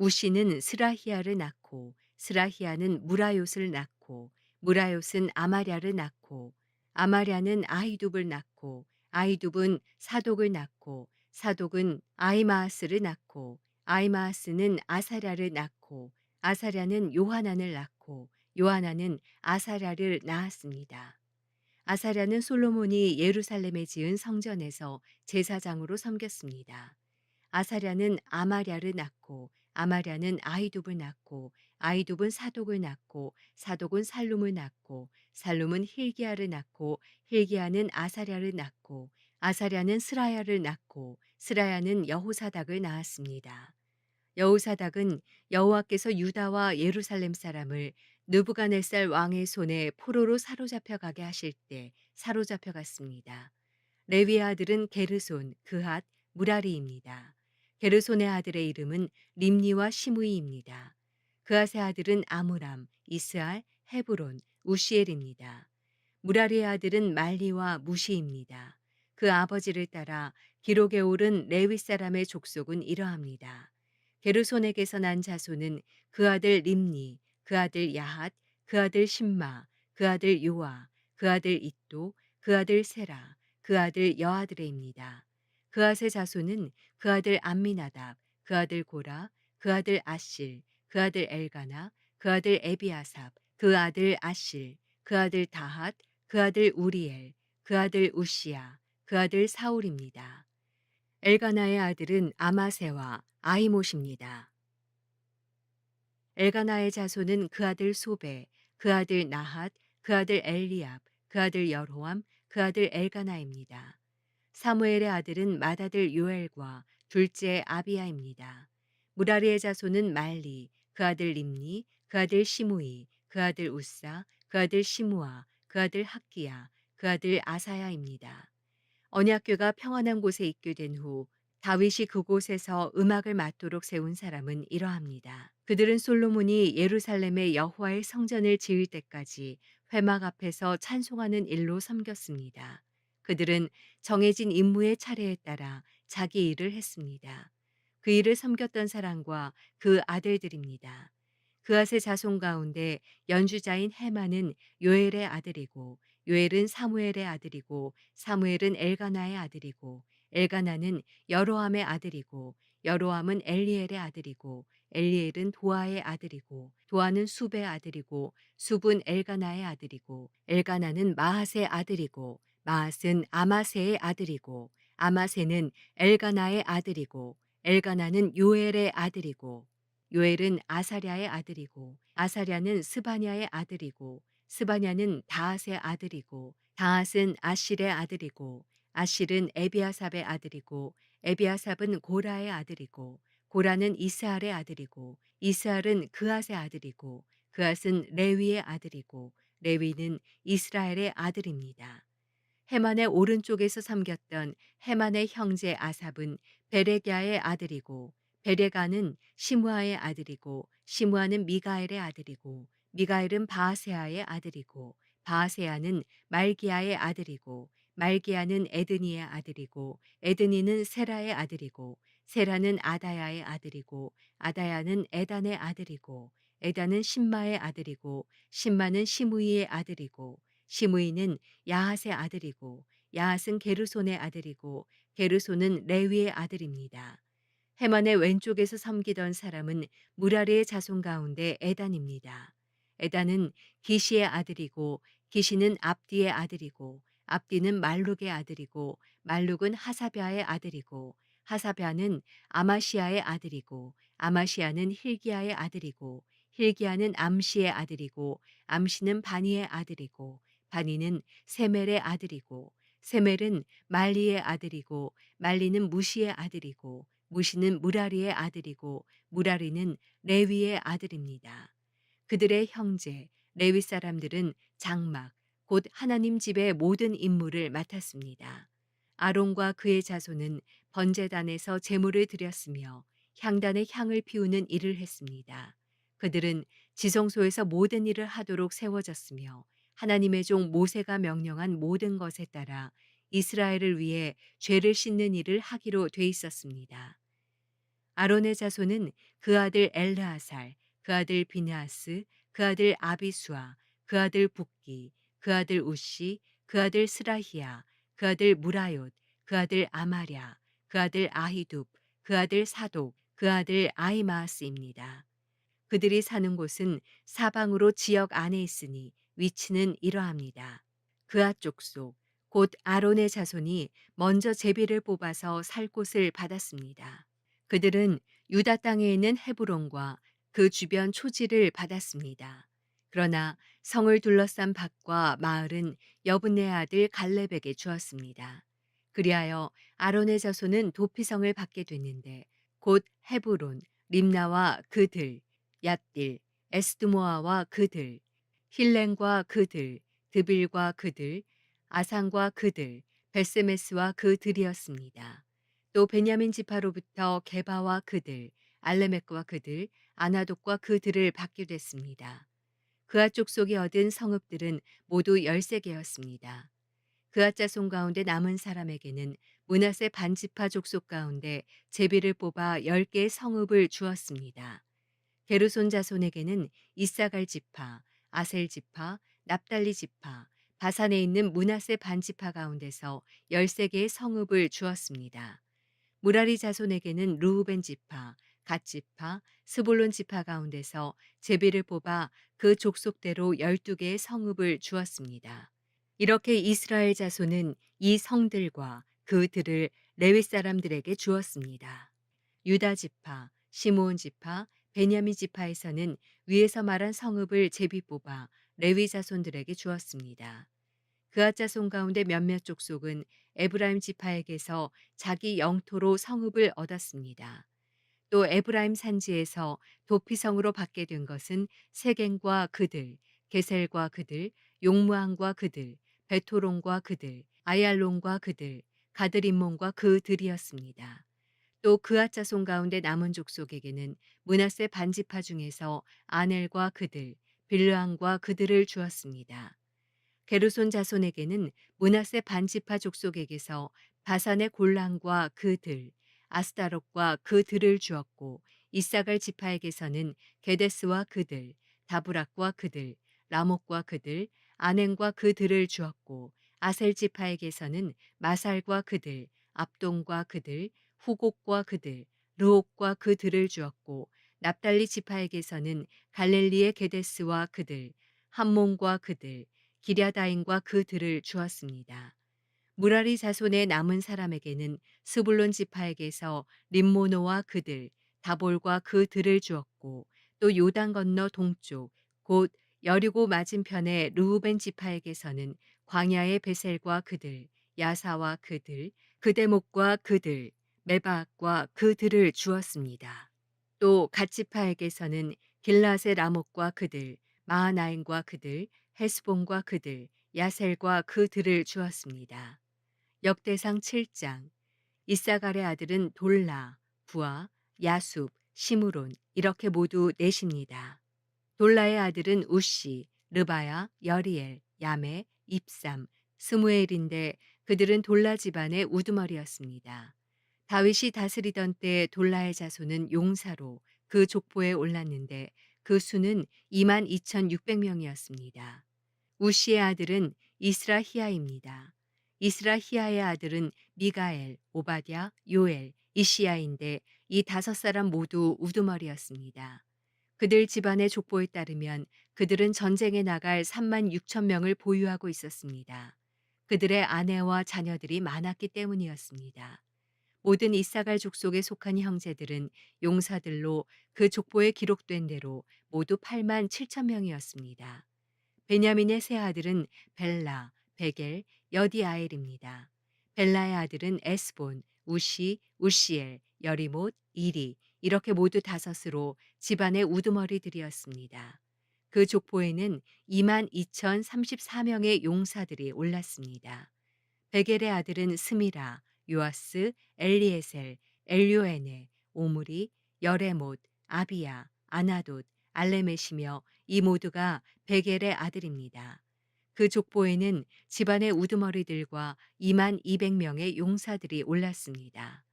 우시는 스라히야를 낳고 스라히야는 무라요스를 낳고 무라요스는 아마랴를 낳고 아마랴는 아히둡을 낳고 아히둡은 사독을 낳고 사독은 아히마아스를 낳고 아히마아스는 아사랴를 낳고 아사랴는 요하난을 낳고 요하난은 아사랴를 낳았습니다. 아사랴는 솔로몬이 예루살렘에 지은 성전에서 제사장으로 섬겼습니다. 아사랴는 아마랴를 낳고 아마랴는 아히둡을 낳고 아히둡은 사독을 낳고 사독은 살룸을 낳고 살룸은 힐기야를 낳고 힐기야는 아사랴를 낳고 아사랴는 스라야를 낳고 스라야는 여호사닥을 낳았습니다. 여호사닥은 여호와께서 유다와 예루살렘 사람을 느부갓네살 왕의 손에 포로로 사로잡혀 가게 하실 때 사로잡혀 갔습니다. 레위의 아들은 게르손, 그핫, 무라리입니다. 게르손의 아들의 이름은 림니와 시므이입니다. 그핫의 아들은 아므람, 이스알, 헤브론, 우시엘입니다. 무라리의 아들은 말리와 무시입니다. 그 아버지를 따라 기록에 오른 레위 사람의 족속은 이러합니다. 게르손에게서 난 자손은 그 아들 림니, 그 아들 야핫, 그 아들 심마, 그 아들 요아, 그 아들 잇도, 그 아들 세라, 그 아들 여아드레입니다. 그앗의 자손은 그 아들 암미나답, 그 아들 고라, 그 아들 아실, 그 아들 엘가나, 그 아들 에비아삽, 그 아들 아실, 그 아들 다핫, 그 아들 우리엘, 그 아들 우시야, 그 아들 사울입니다. 엘가나의 아들은 아마세와 아히못입니다. 엘가나의 자손은 그 아들 소베, 그 아들 나핫, 그 아들 엘리압, 그 아들 여로함, 그 아들 엘가나입니다. 사무엘의 아들은 맏아들 요엘과 둘째 아비야입니다. 무라리의 자손은 말리, 그 아들 림니, 그 아들 시므이, 그 아들 우사, 그 아들 시므아, 그 아들 학기야, 그 아들 아사야입니다. 언약궤가 평안한 곳에 있게 된 후 다윗이 그곳에서 음악을 맡도록 세운 사람은 이러합니다. 그들은 솔로몬이 예루살렘에 여호와의 성전을 지을 때까지 회막 앞에서 찬송하는 일로 섬겼습니다. 그들은 정해진 임무의 차례에 따라 자기 일을 했습니다. 그 일을 섬겼던 사람과 그 아들들입니다. 그앗의 자손 가운데 연주자인 헤만은 요엘의 아들이고 요엘은 사무엘의 아들이고 사무엘은 엘가나의 아들이고 엘가나는 여로함의 아들이고 여로함은 엘리엘의 아들이고 엘리엘은 도아의 아들이고 도아는 숲의 아들이고 숲은 엘가나의 아들이고 엘가나는 마핫의 아들이고 마핫은 아마세의 아들이고 아마세는 엘가나의 아들이고 엘가나는 요엘의 아들이고 요엘은 아사랴의 아들이고 아사랴는 스바냐의 아들이고 스바냐는 다핫의 아들이고 다핫은 아실의 아들이고 아실은 에비아삽의 아들이고 에비아삽은 고라의 아들이고 고라는 이스알의 아들이고 이스알은 그앗의 아들이고 그앗은 레위의 아들이고 레위는 이스라엘의 아들입니다. 헤만의 오른쪽에서 섬겼던 헤만의 형제 아삽은 베레갸의 아들이고 베레가는 시므아의 아들이고 시므아는 미가엘의 아들이고 미가엘은 바세아의 아들이고 바세아는 말기야의 아들이고 말기야는 에드니의 아들이고 에드니는 세라의 아들이고 세라는 아다야의 아들이고 아다야는 에단의 아들이고 에단은 심마의 아들이고 심마는 시므이의 아들이고 시므이는 야핫의 아들이고 야핫은 게르손의 아들이고 게르손은 레위의 아들입니다. 헤만의 왼쪽에서 섬기던 사람은 무라리의 자손 가운데 에단입니다. 에단은 기시의 아들이고 기시는 압디의 아들이고 압디는 말룩의 아들이고 말룩은 하사랴의 아들이고 하사랴는 아마시아의 아들이고 아마시아는 힐기야의 아들이고 힐기야는 암시의 아들이고 암시는 바니의 아들이고 바니는 세멜의 아들이고 세멜은 말리의 아들이고 말리는 무시의 아들이고 무시는 무라리의 아들이고 무라리는 레위의 아들입니다. 그들의 형제 레위 사람들은 장막 곧 하나님 집의 모든 임무를 맡았습니다. 아론과 그의 자손은 번제단에서 제물을 드렸으며 향단의 향을 피우는 일을 했습니다. 그들은 지성소에서 모든 일을 하도록 세워졌으며 하나님의 종 모세가 명령한 모든 것에 따라 이스라엘을 위해 죄를 씻는 일을 하기로 돼 있었습니다. 아론의 자손은 그 아들 엘르아살, 그 아들 비느하스, 그 아들 아비수아, 그 아들 붓기, 그 아들 우시, 그 아들 스라히야, 그 아들 무라욤, 그 아들 아마랴, 그 아들 아히둡, 그 아들 사독, 그 아들 아히마아스입니다. 그들이 사는 곳은 사방으로 지역 안에 있으니 위치는 이러합니다. 그앗 족속, 곧 아론의 자손이 먼저 제비를 뽑아서 살 곳을 받았습니다. 그들은 유다 땅에 있는 헤브론과 그 주변 초지를 받았습니다. 그러나 성을 둘러싼 밭과 마을은 여분네 아들 갈렙에게 주었습니다. 그리하여 아론의 자손은 도피성을 받게 됐는데 곧 헤브론, 림나와 그들, 얏딜, 에스드모아와 그들, 힐렌과 그들, 드빌과 그들, 아산과 그들, 베세메스와 그들이었습니다. 또 베냐민 지파로부터 게바와 그들, 알레멕과 그들, 아나독과 그들을 받게 됐습니다. 그앗 족속이 얻은 성읍들은 모두 13개였습니다. 그앗 자손 가운데 남은 사람에게는 므낫세 반지파 족속 가운데 제비를 뽑아 10개의 성읍을 주었습니다. 게르손 자손에게는 이사갈 지파, 아셀 지파, 납달리 지파, 바산에 있는 므낫세 반지파 가운데서 13개의 성읍을 주었습니다. 무라리 자손에게는 르우벤 지파, 갓 지파, 스불론 지파 가운데서 제비를 뽑아 그 족속대로 12개의 성읍을 주었습니다. 이렇게 이스라엘 자손은 이 성들과 그 들을 레위 사람들에게 주었습니다. 유다 지파, 시므온 지파, 베냐민 지파에서는 위에서 말한 성읍을 제비 뽑아 레위 자손들에게 주었습니다. 그앗 자손 가운데 몇몇 족속은 에브라임 지파에게서 자기 영토로 성읍을 얻었습니다. 또 에브라임 산지에서 도피성으로 받게 된 것은 세겐과 그들, 게셀과 그들, 용무항과 그들, 베토론과 그들, 아얄론과 그들, 가드림몬과 그들이었습니다. 또 그앗 자손 가운데 남은 족속에게는 므낫세 반지파 중에서 아넬과 그들, 빌르함과 그들을 주었습니다. 게르손 자손에게는 므낫세 반지파 족속에게서 바산의 골란과 그들, 아스타롯과 그들을 주었고 이사갈 지파에게서는 게데스와 그들, 다브락과 그들, 라목과 그들, 아넨과 그들을 주었고 아셀 지파에게서는 마살과 그들, 압동과 그들, 후곡과 그들, 르옥과 그들을 주었고 납달리 지파에게서는 갈렐리의 게데스와 그들, 함몬과 그들, 기랴다임과 그들을 주었습니다. 무라리 자손의 남은 사람에게는 스불론 지파에게서 림모노와 그들, 다볼과 그들을 주었고 또 요단 건너 동쪽 곧 여리고 맞은편의 르우벤 지파에게서는 광야의 베셀과 그들, 야사와 그들, 그대목과 그들, 메바악과 그들을 주었습니다. 또 갓지파에게서는 길라세 라목과 그들, 마하나임과 그들, 헤스본과 그들, 야셀과 그들을 주었습니다. 역대상 7장. 이사갈의 아들은 돌라, 부아, 야숲, 시므론 이렇게 모두 넷입니다. 돌라의 아들은 우시, 르바야, 여리엘, 야메, 입삼, 스무엘인데 그들은 돌라 집안의 우두머리였습니다. 다윗이 다스리던 때 돌라의 자손은 용사로 그 족보에 올랐는데 그 수는 22,600명이었습니다. 우시의 아들은 이스라히야입니다. 이스라히야의 아들은 미가엘, 오바댜, 요엘, 이시야인데 이 5사람 모두 우두머리였습니다. 그들 집안의 족보에 따르면 그들은 전쟁에 나갈 3만 6천 명을 보유하고 있었습니다. 그들의 아내와 자녀들이 많았기 때문이었습니다. 모든 이사갈 족속에 속한 형제들은 용사들로 그 족보에 기록된 대로 모두 8만 7천 명이었습니다. 베냐민의 세 아들은 벨라, 베겔, 여디아엘입니다. 벨라의 아들은 에스본, 우시, 우시엘, 여리못, 이리 이렇게 모두 5으로 집안의 우두머리들이었습니다. 그 족보에는 22,034명의 용사들이 올랐습니다. 베겔의 아들은 스미라, 요아스, 엘리에셀, 엘요에네, 오므리, 여레못, 아비야, 아나돗, 알레메시며 이 모두가 베겔의 아들입니다. 그 족보에는 집안의 우두머리들과 22,200명의 용사들이 올랐습니다.